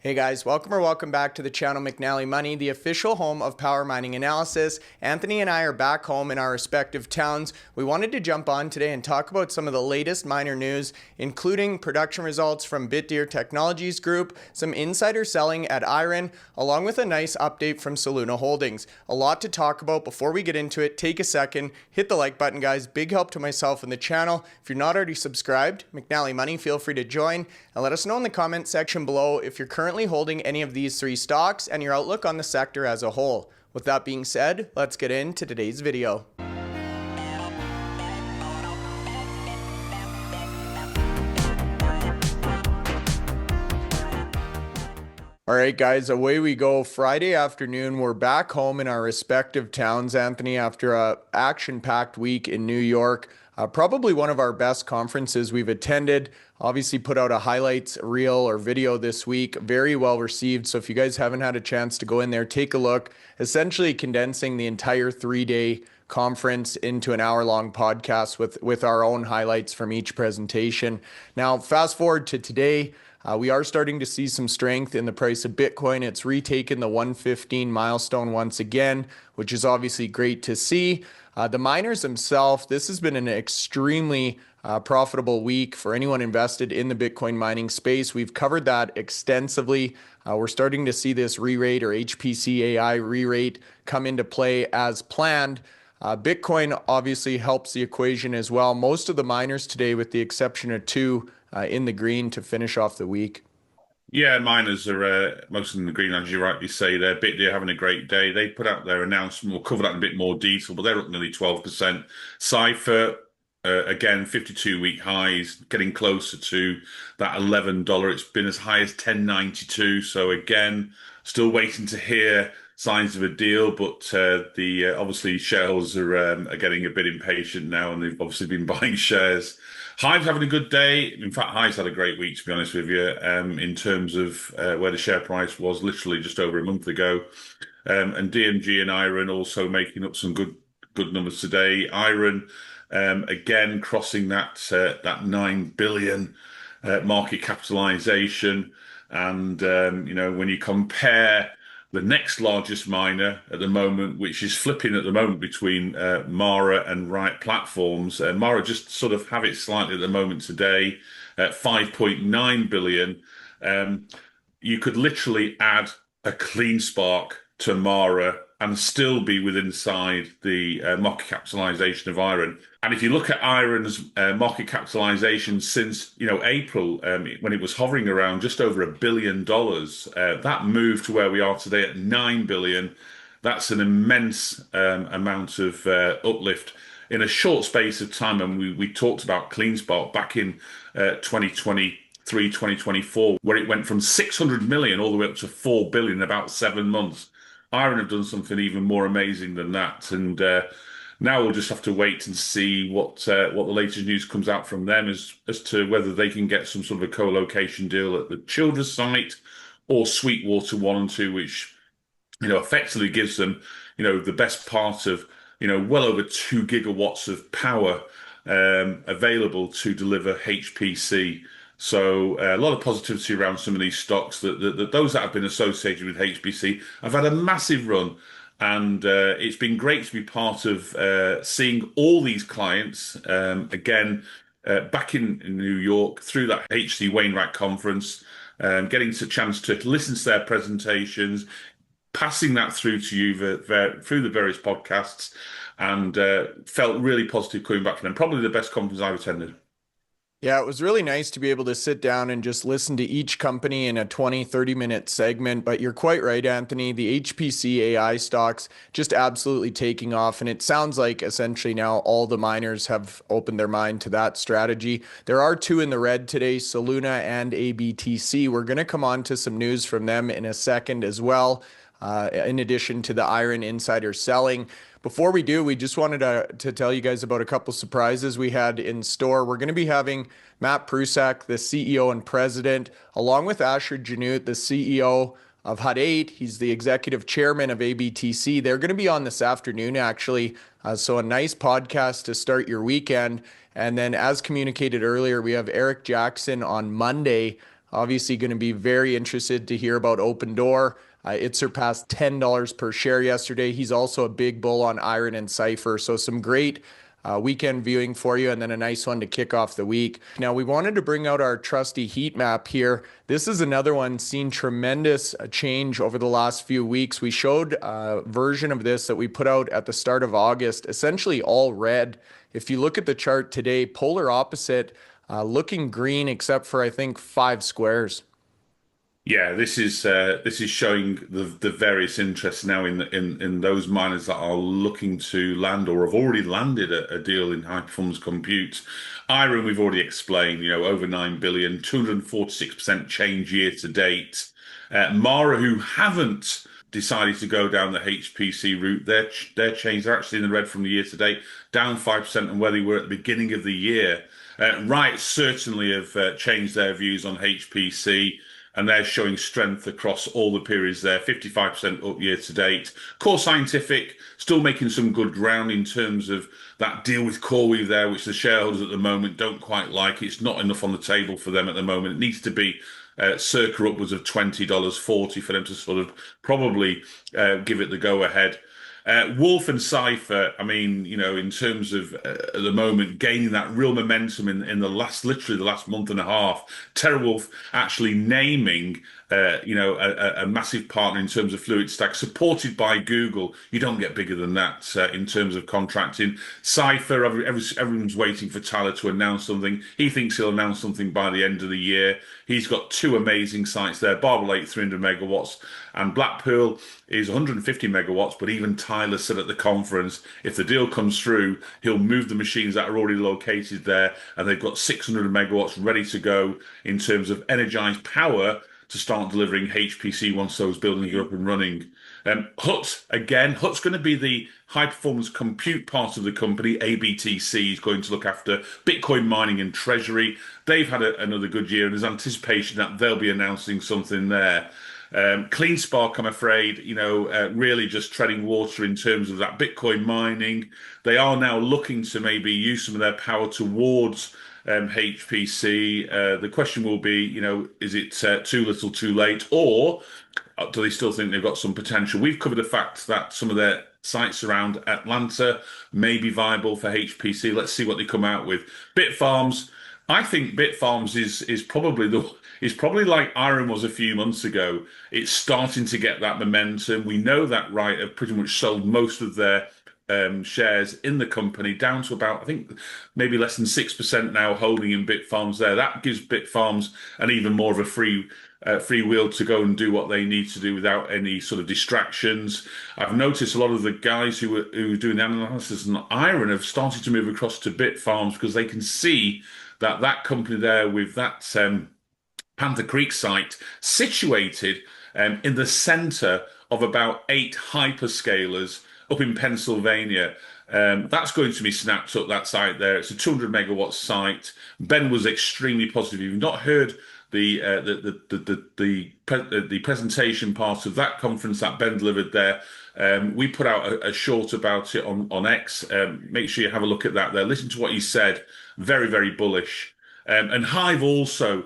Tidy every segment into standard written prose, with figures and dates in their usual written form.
Hey guys, welcome back to the channel McNallie Money, the official home of power mining analysis. Anthony and I are back home in our respective towns. We wanted to jump on today and talk about some of the latest miner news, including production results from Bitdeer Technologies Group, some insider selling at IREN, along with a nice update from Soluna Holdings. A lot to talk about. Before we get into it, take a second, hit the like button guys, big help to myself and the channel. If you're not already subscribed, McNallie Money, feel free to join and let us know in the comment section below if you're currently holding any of these three stocks and your outlook on the sector as a whole. With that being said, let's get into today's video. All right, guys, away we go. Friday afternoon, we're back home in our respective towns, Anthony, after a action-packed week in New York. Probably one of our best conferences we've attended. Obviously put out a highlights reel or video this week. Very well received. So if you guys haven't had a chance to go in there, take a look. Essentially condensing the entire 3-day conference into an hour-long podcast with our own highlights from each presentation. Now, fast forward to today. We are starting to see some strength in the price of Bitcoin. It's retaken the 115 milestone once again, which is obviously great to see. The miners themselves, this has been an extremely profitable week for anyone invested in the Bitcoin mining space. We've covered that extensively. We're starting to see this re-rate or HPC AI re-rate come into play as planned. Bitcoin obviously helps the equation as well. Most of the miners today, with the exception of two, in the green to finish off the week. Yeah, miners are mostly in the green, as you rightly say. They're Bitdeer having a great day. They put out their announcement. We'll cover that in a bit more detail, but they're up nearly 12%. Cipher, again, 52-week highs, getting closer to that $11. It's been as high as 10.92. So again, still waiting to hear signs of a deal, but the obviously shareholders are getting a bit impatient now, and they've obviously been buying shares. Hive's having a good day. In fact, Hive's had a great week, to be honest with you, in terms of where the share price was literally just over a month ago. And DMG and IREN also making up some good numbers today. IREN, again, crossing that 9 billion market capitalization. And, when you compare the next largest miner at the moment, which is flipping at the moment between Mara and Riot Platforms. Mara just sort of have it slightly at the moment today at 5.9 billion. You could literally add a CleanSpark to Mara and still be within inside the market capitalization of IREN. And if you look at IREN's market capitalization since April, when it was hovering around just over $1 billion, that moved to where we are today at 9 billion. That's an immense amount of uplift in a short space of time. And we talked about CleanSpark back in 2023, 2024, where it went from 600 million all the way up to 4 billion in about 7 months. IREN have done something even more amazing than that, and now we'll just have to wait and see what the latest news comes out from them as to whether they can get some sort of a co-location deal at the Childers site or Sweetwater 1 and 2, which effectively gives them the best part of well over 2 gigawatts of power available to deliver HPC. So a lot of positivity around some of these stocks. That those that have been associated with HPC have had a massive run, and it's been great to be part of seeing all these clients again back in New York through that HC Wainwright conference, getting a chance to listen to their presentations, passing that through to you through the various podcasts, and felt really positive coming back from them. Probably the best conference I've attended. Yeah, it was really nice to be able to sit down and just listen to each company in a 20-30 minute segment. But you're quite right, Anthony. The HPC AI stocks just absolutely taking off. And it sounds like essentially now all the miners have opened their mind to that strategy. There are two in the red today, Soluna and ABTC. We're going to come on to some news from them in a second as well, in addition to the IREN insider selling. Before we do, we just wanted to tell you guys about a couple surprises we had in store. We're going to be having Matt Prusak, the CEO and president, along with Asher Janut, the CEO of Hut 8. He's the executive chairman of ABTC. They're going to be on this afternoon, actually. So a nice podcast to start your weekend. And then as communicated earlier, we have Eric Jackson on Monday Obviously, going to be very interested to hear about Open Door. It surpassed $10 per share yesterday. He's also a big bull on IREN and Cipher. So some great weekend viewing for you, and then a nice one to kick off the week. Now, we wanted to bring out our trusty heat map here. This is another one seen tremendous change over the last few weeks. We showed a version of this that we put out at the start of August, essentially all red. If you look at the chart today, polar opposite, looking green except for I think 5 squares. Yeah, this is showing the various interests now in those miners that are looking to land or have already landed a deal in high performance compute. IREN, we've already explained, over 9 billion, 246% change year to date. Mara, who haven't decided to go down the HPC route, their change, they're actually in the red from the year to date, down 5% on where they were at the beginning of the year. Riot certainly have changed their views on HPC, and they're showing strength across all the periods there, 55% up year to date. Core Scientific still making some good ground in terms of that deal with CoreWeave there, which the shareholders at the moment don't quite like. It's not enough on the table for them at the moment. It needs to be circa upwards of $20.40 for them to sort of probably give it the go ahead. Wulf and Cipher, I mean, in terms of at the moment gaining that real momentum in literally the last month and a half. TeraWulf actually naming, a massive partner in terms of fluid stack, supported by Google. You don't get bigger than that in terms of contracting. Cipher, everyone's waiting for Tyler to announce something. He thinks he'll announce something by the end of the year. He's got two amazing sites there, Barber Lake, 300 megawatts, and Blackpool is 150 megawatts. But even Tyler said at the conference, if the deal comes through, he'll move the machines that are already located there, and they've got 600 megawatts ready to go in terms of energized power to start delivering HPC once those buildings are up and running. Hut's going to be the high performance compute part of the company. ABTC is going to look after Bitcoin mining and treasury. They've had another good year, and there's anticipation that they'll be announcing something there. CleanSpark, I'm afraid, really just treading water in terms of that Bitcoin mining. They are now looking to maybe use some of their power towards HPC. The question will be, is it too little too late, or do they still think they've got some potential? We've covered the fact that some of their sites around Atlanta may be viable for HPC. Let's see what they come out with. Bitfarms, I think Bitfarms is probably like IREN was a few months ago. It's starting to get that momentum. We know that Riot have pretty much sold most of their shares in the company down to about, I think, maybe less than 6% now holding in Bitfarms there. That gives Bitfarms an even more of a free wheel to go and do what they need to do without any sort of distractions. I've noticed a lot of the guys who are doing the analysis on IREN have started to move across to Bitfarms because they can see that company there with that Panther Creek site situated in the center of about 8 hyperscalers up in Pennsylvania. That's going to be snapped up, that site there. It's a 200 megawatt site. Ben was extremely positive. You've not heard the presentation part of that conference that Ben delivered there. We put out a short about it on X. Make sure you have a look at that there. Listen to what he said. Very, very bullish. And Hive also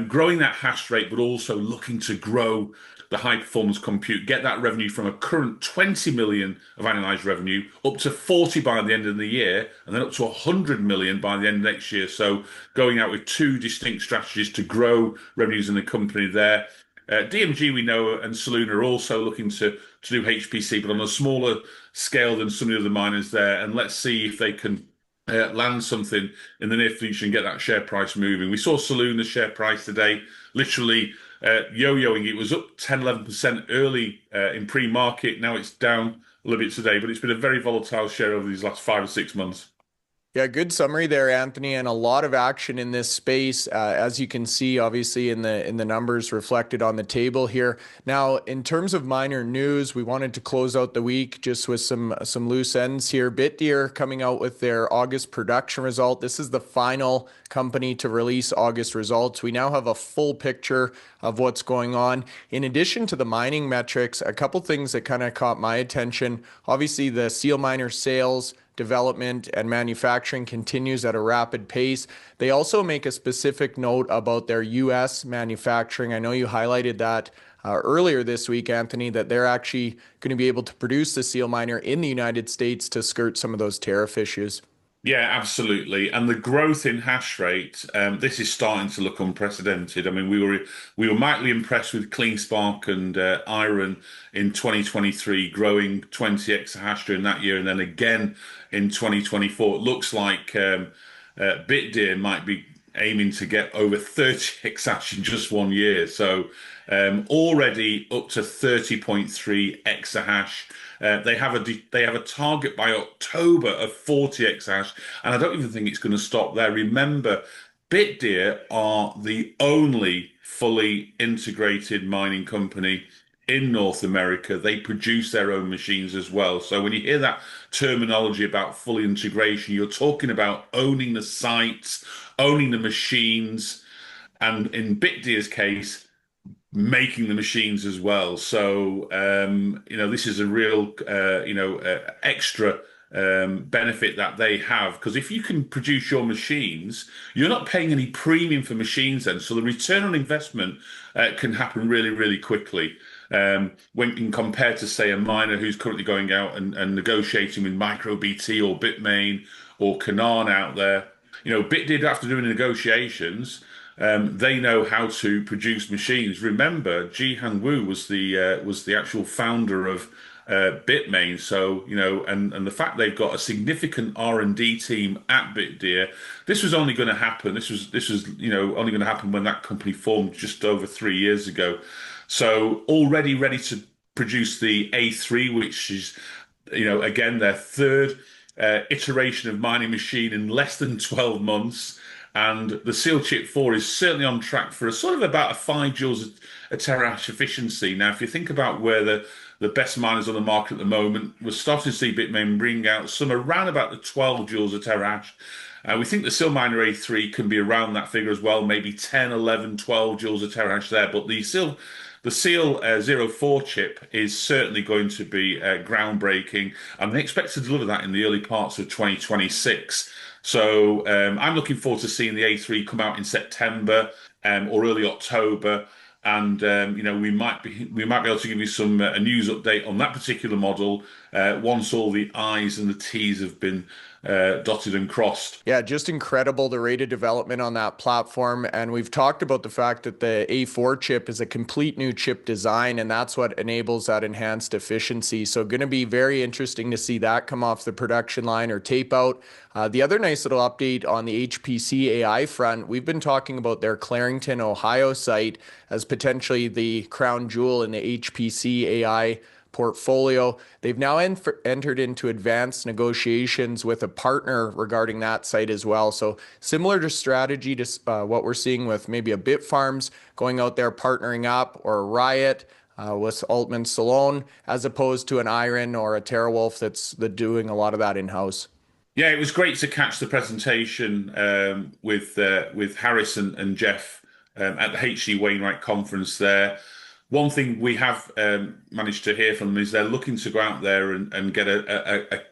growing that hash rate, but also looking to grow the high performance compute, get that revenue from a current 20 million of annualized revenue up to 40 by the end of the year, and then up to 100 million by the end of next year. So going out with two distinct strategies to grow revenues in the company there. DMG, we know, and Soluna are also looking to do HPC, but on a smaller scale than some of the other miners there. And let's see if they can land something in the near future and get that share price moving. We saw Soluna's share price today literally yo-yoing. It was up 10-11% early in pre-market. Now it's down a little bit today, but it's been a very volatile share over these last 5 or 6 months. Yeah, good summary there, Anthony, and a lot of action in this space, as you can see, obviously in the numbers reflected on the table here. Now, in terms of miner news, we wanted to close out the week just with some loose ends here. Bitdeer coming out with their August production result. This is the final company to release August results. We now have a full picture of what's going on. In addition to the mining metrics, a couple things that kind of caught my attention. Obviously, the SEAL miner sales development and manufacturing continues at a rapid pace. They also make a specific note about their US manufacturing. I know you highlighted that earlier this week, Anthony, that they're actually going to be able to produce the seal miner in the United States to skirt some of those tariff issues. Yeah, absolutely. And the growth in hash rate, this is starting to look unprecedented. I mean, we were mightily impressed with CleanSpark and IREN in 2023, growing 20 exahash during that year, and then again in 2024. It looks like Bitdeer might be aiming to get over 30 exahash in just 1 year. So already up to 30.3 exahash. They have a target by October of 40 exahash, and I don't even think it's going to stop there. Remember, Bitdeer are the only fully integrated mining company in North America. They produce their own machines as well. So when you hear that terminology about full integration, you're talking about owning the sites, owning the machines, and in Bitdeer's case, making the machines as well. So, this is a real, extra benefit that they have. Because if you can produce your machines, you're not paying any premium for machines then. So the return on investment can happen really, really quickly. When compared to, say, a miner who's currently going out and negotiating with MicroBT or Bitmain or Canaan out there, Bitdeer, after doing negotiations, they know how to produce machines. Remember, Jihan Wu was the actual founder of Bitmain. So and the fact they've got a significant R&D team at Bitdeer. This was only going to happen. This was only going to happen when that company formed just over 3 years ago. So already ready to produce the A3, which is again their third iteration of mining machine in less than 12 months. And the Seal Chip 4 is certainly on track for a sort of about a 5 joules a terahash efficiency. Now, if you think about where the best miners on the market at the moment, we're starting to see Bitmain bring out some around about the 12 joules a terahash. We think the Seal Miner A3 can be around that figure as well, maybe 10, 11, 12 joules a terahash there. But the Seal 04 chip is certainly going to be groundbreaking, and they expect to deliver that in the early parts of 2026. So I'm looking forward to seeing the A3 come out in September or early October, and we might be able to give you some a news update on that particular model once all the I's and the T's have been dotted and crossed. Yeah, just incredible, the rate of development on that platform. And we've talked about the fact that the A4 chip is a complete new chip design, and that's what enables that enhanced efficiency. So going to be very interesting to see that come off the production line or tape out. The other nice little update on the HPC AI front, we've been talking about their Clarington, Ohio site as potentially the crown jewel in the HPC AI portfolio. They've now entered into advanced negotiations with a partner regarding that site as well. So similar to strategy to what we're seeing with maybe a Bitfarms going out there partnering up, or a Riot with Altman Solon, as opposed to an IREN or a TeraWulf that's doing a lot of that in-house. Yeah, it was great to catch the presentation with Harris and Jeff at the H.C. Wainwright conference there. One thing we have managed to hear from them is they're looking to go out there and get a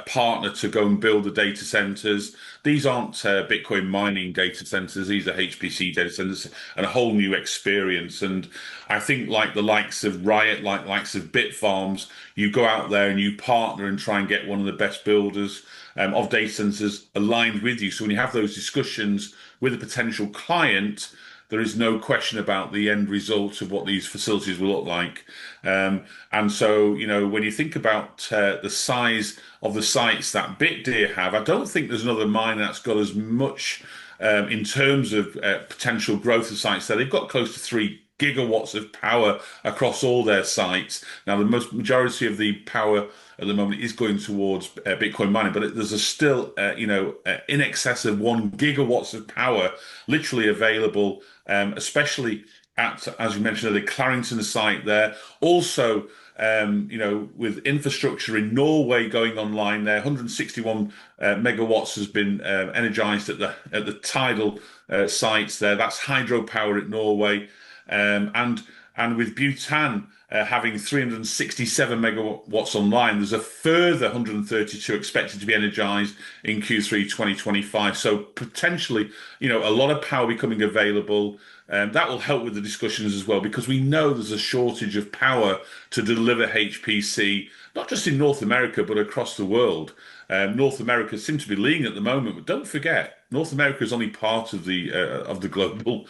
partner to go and build the data centers. These aren't Bitcoin mining data centers. These are HPC data centers and a whole new experience. And I think like the likes of Riot, likes of Bitfarms, you go out there and you partner and try and get one of the best builders of data centers aligned with you. So when you have those discussions with a potential client, there is no question about the end result of what these facilities will look like. And so, when you think about the size of the sites that Bitdeer have, I don't think there's another miner that's got as much in terms of potential growth of sites there. They've got close to 3 gigawatts of power across all their sites. Now, the majority of the power at the moment is going towards Bitcoin mining, but there's still, in excess of 1 gigawatts of power literally available, especially at, as you mentioned, the Clarington site there. Also, with infrastructure in Norway going online there, 161 megawatts has been energized at the tidal sites there. That's hydropower at Norway. And And with Bhutan having 367 megawatts online, there's a further 132 expected to be energized in Q3 2025. So potentially, a lot of power becoming available. That will help with the discussions as well, because we know there's a shortage of power to deliver HPC, not just in North America, but across the world. North America seems to be leading at the moment, but don't forget, North America is only part of the global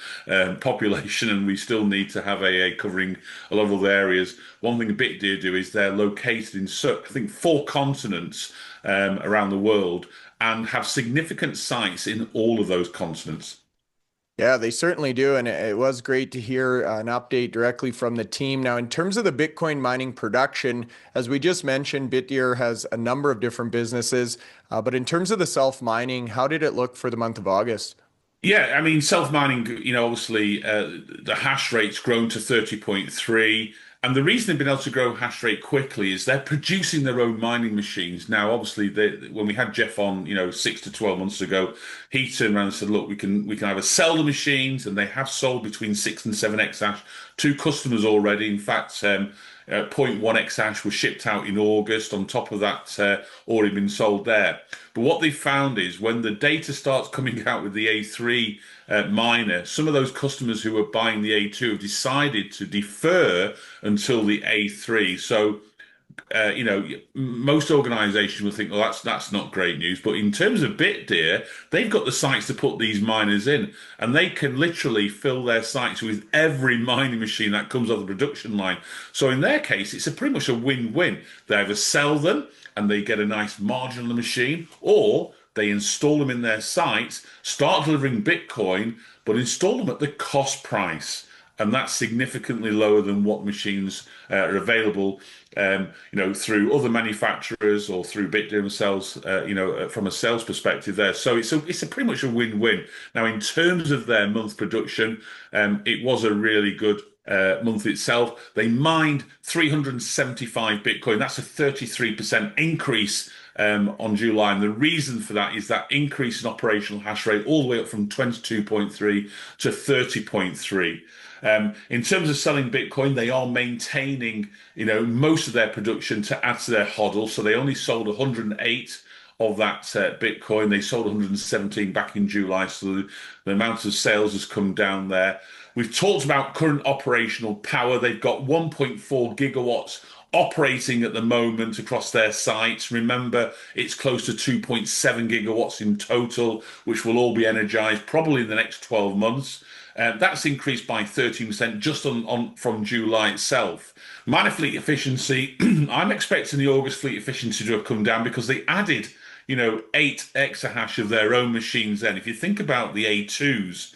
population, and we still need to have AA covering a lot of other areas. One thing Bitdeer do is they're located in, I think, 4 continents around the world, and have significant sites in all of those continents. Yeah, they certainly do. And it was great to hear an update directly from the team. Now, in terms of the Bitcoin mining production, as we just mentioned, Bitdeer has a number of different businesses. But in terms of the self mining, how did it look for the month of August? Yeah, I mean, self-mining, obviously the hash rate's grown to 30.3. And the reason they've been able to grow hash rate quickly is they're producing their own mining machines. Now, obviously, when we had Jeff on, 6 to 12 months ago, he turned around and said, look, we can either sell the machines, and they have sold between 6 and 7 exahash to customers already. In fact, zero point 0.1 exahash was shipped out in August. On top of that, already been sold there. But what they found is when the data starts coming out with the A3 miner, some of those customers who were buying the A2 have decided to defer until the A3. So most organizations will think, well, that's not great news. But in terms of Bitdeer, they've got the sites to put these miners in, and they can literally fill their sites with every mining machine that comes off the production line. So in their case, it's pretty much a win-win. They either sell them and they get a nice margin on the machine, or they install them in their sites, start delivering Bitcoin, but install them at the cost price. And that's significantly lower than what machines are available, through other manufacturers or through Bitdeer themselves, from a sales perspective there. So it's a pretty much a win-win. Now, in terms of their month production, it was a really good month itself. They mined 375 Bitcoin. That's a 33% increase on July. And the reason for that is that increase in operational hash rate all the way up from 22.3 to 30.3. In terms of selling Bitcoin, they are maintaining, most of their production to add to their hodl. So they only sold 108 of that Bitcoin. They sold 117 back in July. So the amount of sales has come down there. We've talked about current operational power. They've got 1.4 gigawatts operating at the moment across their sites. Remember, it's close to 2.7 gigawatts in total, which will all be energized probably in the next 12 months. That's increased by 13% just on from July itself. Miner fleet efficiency, I'm expecting the August fleet efficiency to have come down because they added, 8 exahash of their own machines then. If you think about the A2s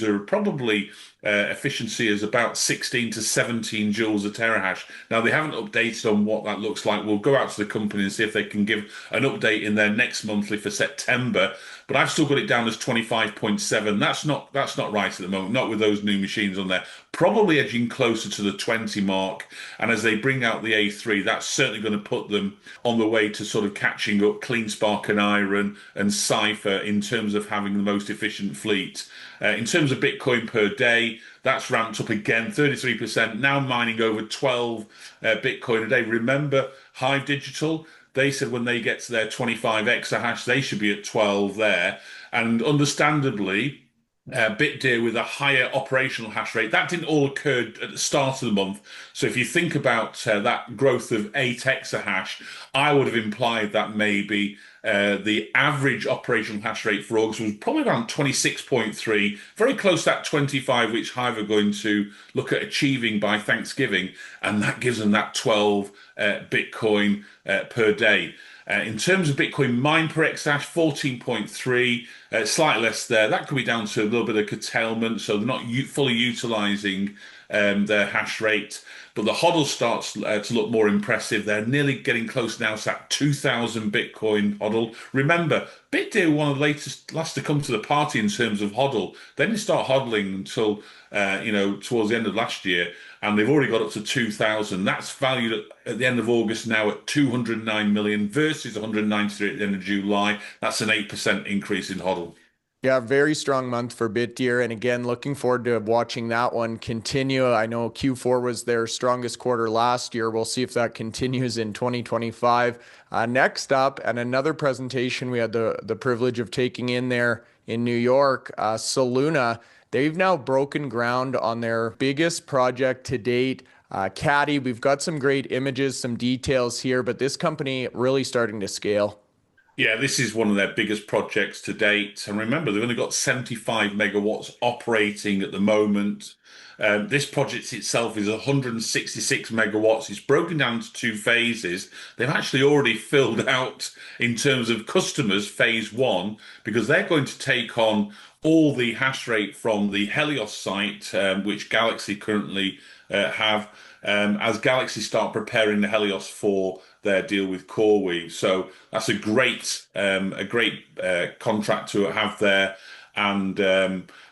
are probably efficiency is about 16 to 17 joules a terahash. Now, they haven't updated on what that looks like. We'll go out to the company and see if they can give an update in their next monthly for September. But I've still got it down as 25.7. That's not right at the moment, not with those new machines on there. Probably edging closer to the 20 mark. And as they bring out the A3, that's certainly going to put them on the way to sort of catching up CleanSpark and IREN and Cipher in terms of having the most efficient fleet. In terms of Bitcoin per day, that's ramped up again, 33%, now mining over 12 Bitcoin a day. Remember, Hive Digital, they said when they get to their 25 exahash, they should be at 12 there. And understandably, Bitdeer with a higher operational hash rate. That didn't all occur at the start of the month. So if you think about that growth of 8 exahash, I would have implied that maybe the average operational hash rate for August was probably around 26.3, very close to that 25, which Hive are going to look at achieving by Thanksgiving. And that gives them that 12 Bitcoin per day. In terms of Bitcoin mined per exahash, 14.3, slightly less there. That could be down to a little bit of curtailment, so they're not fully utilizing their hash rate. But the hodl starts to look more impressive. They're nearly getting close now to that 2,000 Bitcoin hodl. Remember, Bitdeer were one of the last to come to the party in terms of hodl. They didn't start hodling until towards the end of last year, and they've already got up to 2,000. That's valued at the end of August now at 209 million versus 193 at the end of July. That's an 8% increase in hodl. Yeah, very strong month for Bitdeer. And again, looking forward to watching that one continue. I know Q4 was their strongest quarter last year. We'll see if that continues in 2025. Next up, and another presentation we had the privilege of taking in there in New York, Soluna. They've now broken ground on their biggest project to date. Caddy, we've got some great images, some details here, but this company really starting to scale. Yeah, this is one of their biggest projects to date. And remember, they've only got 75 megawatts operating at the moment. This project itself is 166 megawatts. It's broken down to two phases. They've actually already filled out, in terms of customers, phase one, because they're going to take on all the hash rate from the Helios site, which Galaxy currently have, as Galaxy start preparing the Helios for their deal with CoreWeave. So that's a great contract to have there, and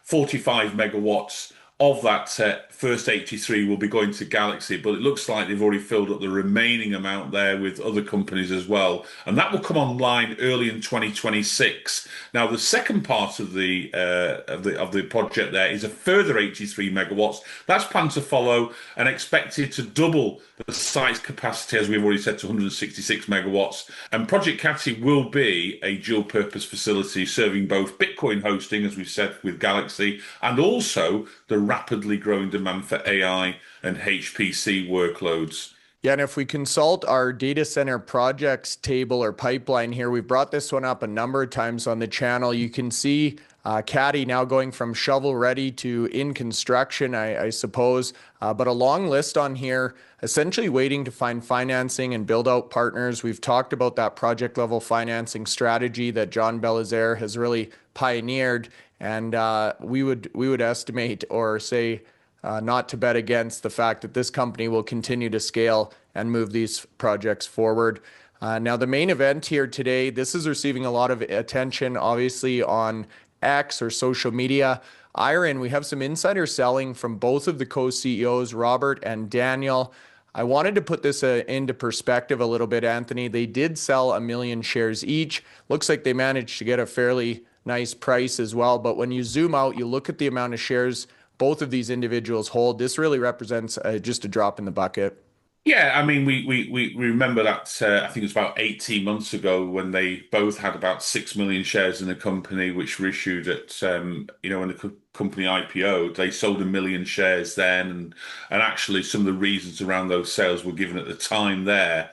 45 megawatts of that first 83 will be going to Galaxy, but it looks like they've already filled up the remaining amount there with other companies as well, and that will come online early in 2026. Now, the second part of the project there is a further 83 megawatts. That's planned to follow and expected to double the site's capacity, as we've already said, to 166 megawatts. And Project Caddy will be a dual-purpose facility serving both Bitcoin hosting, as we've said with Galaxy, and also the rapidly growing demand for AI and HPC workloads. Yeah, and if we consult our data center projects table or pipeline here, we've brought this one up a number of times on the channel. You can see Caddy now going from shovel ready to in construction, I suppose, but a long list on here, essentially waiting to find financing and build out partners. We've talked about that project level financing strategy that John Belizaire has really pioneered, and we would estimate or say not to bet against the fact that this company will continue to scale and move these projects forward. Now, the main event here today, this is receiving a lot of attention, obviously, on X or social media. IREN, we have some insider selling from both of the co-CEOs, Robert and Daniel. I wanted to put this into perspective a little bit, Anthony. They did sell 1 million shares each. Looks like they managed to get a fairly nice price as well. But when you zoom out, you look at the amount of shares both of these individuals hold. This really represents just a drop in the bucket. Yeah, I mean, we remember that I think it was about 18 months ago when they both had about 6 million shares in the company, which were issued at, when the company IPO'd. They sold 1 million shares then, and actually some of the reasons around those sales were given at the time there.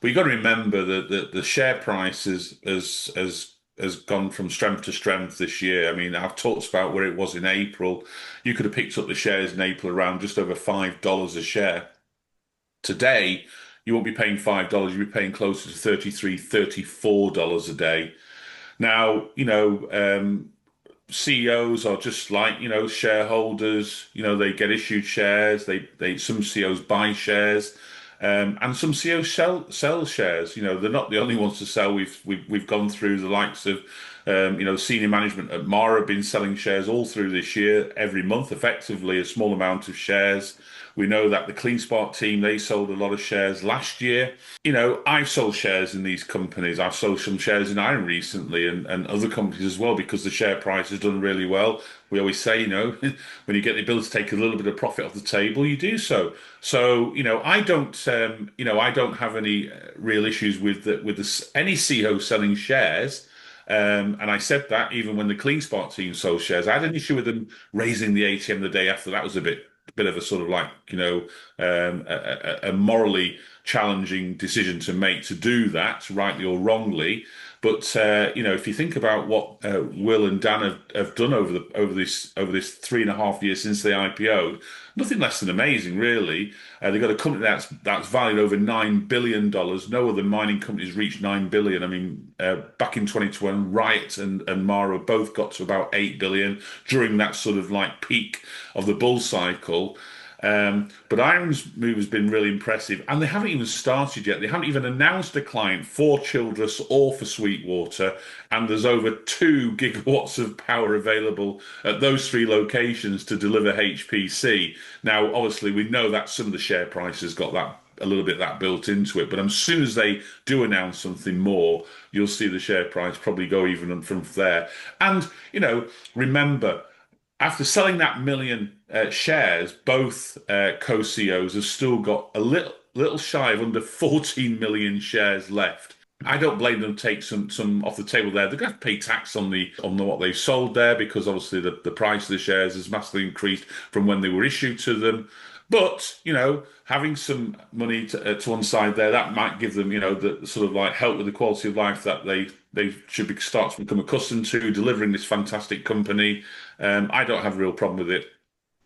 But you've got to remember that the share price has gone from strength to strength this year. I mean, I've talked about where it was in April. You could have picked up the shares in April around just over $5 a share. Today, you won't be paying $5, you'll be paying closer to $33, $34 a day. Now, CEOs are just like, shareholders. They get issued shares. Some CEOs buy shares, and some CEOs sell shares. They're not the only ones to sell. We've gone through the likes of, senior management at Mara have been selling shares all through this year, every month, effectively a small amount of shares. We know that the CleanSpark team, they sold a lot of shares last year. I've sold shares in these companies. I've sold some shares in IREN recently and other companies as well, because the share price has done really well. We always say, when you get the ability to take a little bit of profit off the table, you do so. So, I don't have any real issues with any CEO selling shares. And I said that even when the CleanSpark team sold shares. I had an issue with them raising the ATM the day after. That was a bit of a sort of like, a morally challenging decision to make, to do that, rightly or wrongly. But if you think about what Will and Dan have done over this 3.5 years since they IPO'd, nothing less than amazing, really. They've got a company that's valued over $9 billion. No other mining companies reached $9 billion. I mean, back in 2021, Riot and Mara both got to about $8 billion during that sort of like peak of the bull cycle. But IREN's move has been really impressive, and they haven't even started yet. They haven't even announced a client for Childress or for Sweetwater, and there's over 2 gigawatts of power available at those 3 locations to deliver HPC. Now, obviously, we know that some of the share price has got a little bit of that built into it. But as soon as they do announce something more, you'll see the share price probably go even from there. And, remember, after selling that million shares, both co-CEOs have still got a little shy of under 14 million shares left. I don't blame them to take some off the table there. They're going to pay tax on what they've sold there because obviously the price of the shares has massively increased from when they were issued to them. But having some money to one side there, that might give them the sort of like help with the quality of life that they should start to become accustomed to delivering this fantastic company. I don't have a real problem with it.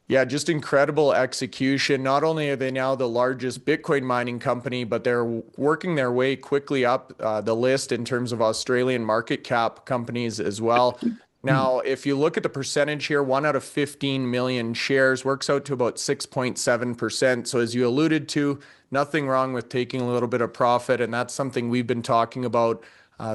Yeah, just incredible execution. Not only are they now the largest Bitcoin mining company, but they're working their way quickly up the list in terms of Australian market cap companies as well. Now, if you look at the percentage here, 1 out of 15 million shares works out to about 6.7%. So as you alluded to, nothing wrong with taking a little bit of profit. And that's something we've been talking about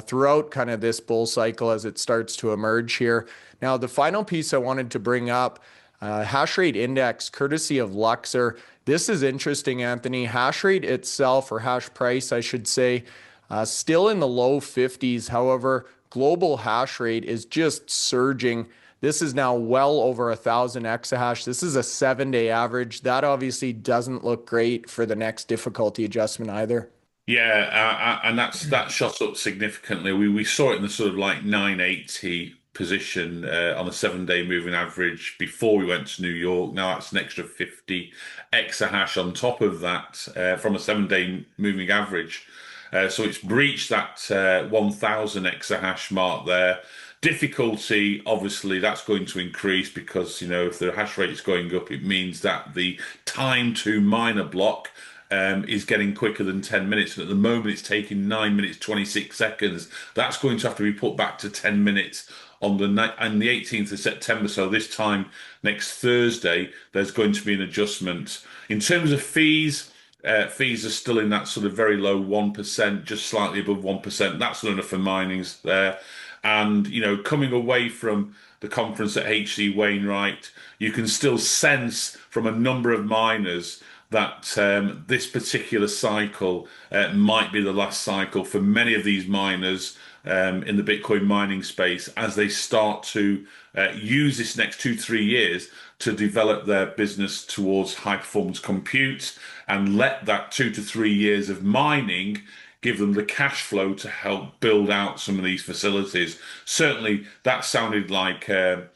throughout kind of this bull cycle as it starts to emerge here. Now, the final piece I wanted to bring up, hash rate index, courtesy of Luxor. This is interesting, Anthony. Hash rate itself, or hash price, I should say, still in the low 50s. However, global hash rate is just surging. This is now well over 1,000 exahash. This is a 7-day average. That obviously doesn't look great for the next difficulty adjustment either. Yeah, and that shot up significantly. We saw it in the sort of like 980 position on a 7-day moving average before we went to New York. Now that's an extra 50 exahash on top of that from a 7-day moving average. So it's breached that 1,000 exahash mark there. Difficulty, obviously, that's going to increase because, if the hash rate is going up, it means that the time to mine a block is getting quicker than 10 minutes. And at the moment, it's taking 9 minutes, 26 seconds. That's going to have to be put back to 10 minutes on the 18th of September. So this time next Thursday, there's going to be an adjustment. In terms of fees, fees are still in that sort of very low 1%, just slightly above 1%. That's enough for minings there. And, coming away from the conference at HC Wainwright, you can still sense from a number of miners that this particular cycle might be the last cycle for many of these miners in the Bitcoin mining space as they start to use this next 2-3 years to develop their business towards high performance compute and let that 2 to 3 years of mining give them the cash flow to help build out some of these facilities. Certainly, that sounded like the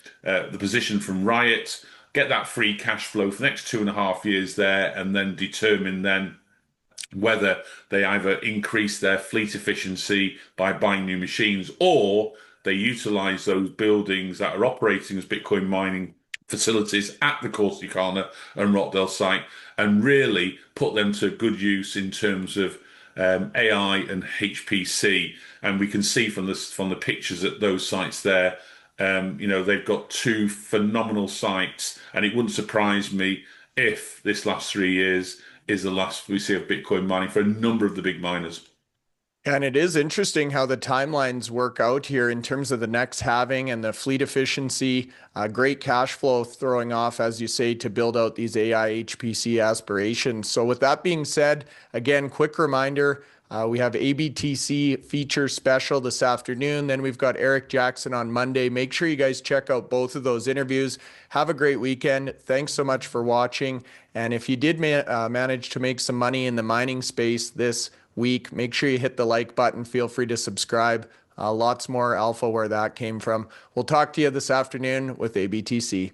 position from Riot. Get that free cash flow for the next 2.5 years there, and then determine then whether they either increase their fleet efficiency by buying new machines or they utilize those buildings that are operating as Bitcoin mining facilities at the Corsicana and Rockdale site and really put them to good use in terms of AI and HPC. And we can see from the pictures at those sites there, they've got 2 phenomenal sites, and it wouldn't surprise me if this last 3 years is the last we see of Bitcoin mining for a number of the big miners. And it is interesting how the timelines work out here in terms of the next halving and the fleet efficiency, great cash flow throwing off, as you say, to build out these AI HPC aspirations. So with that being said, again, quick reminder, we have ABTC feature special this afternoon. Then we've got Eric Jackson on Monday. Make sure you guys check out both of those interviews. Have a great weekend. Thanks so much for watching. And if you did manage to make some money in the mining space this week, make sure you hit the like button. Feel free to subscribe. Lots more alpha where that came from. We'll talk to you this afternoon with ABTC.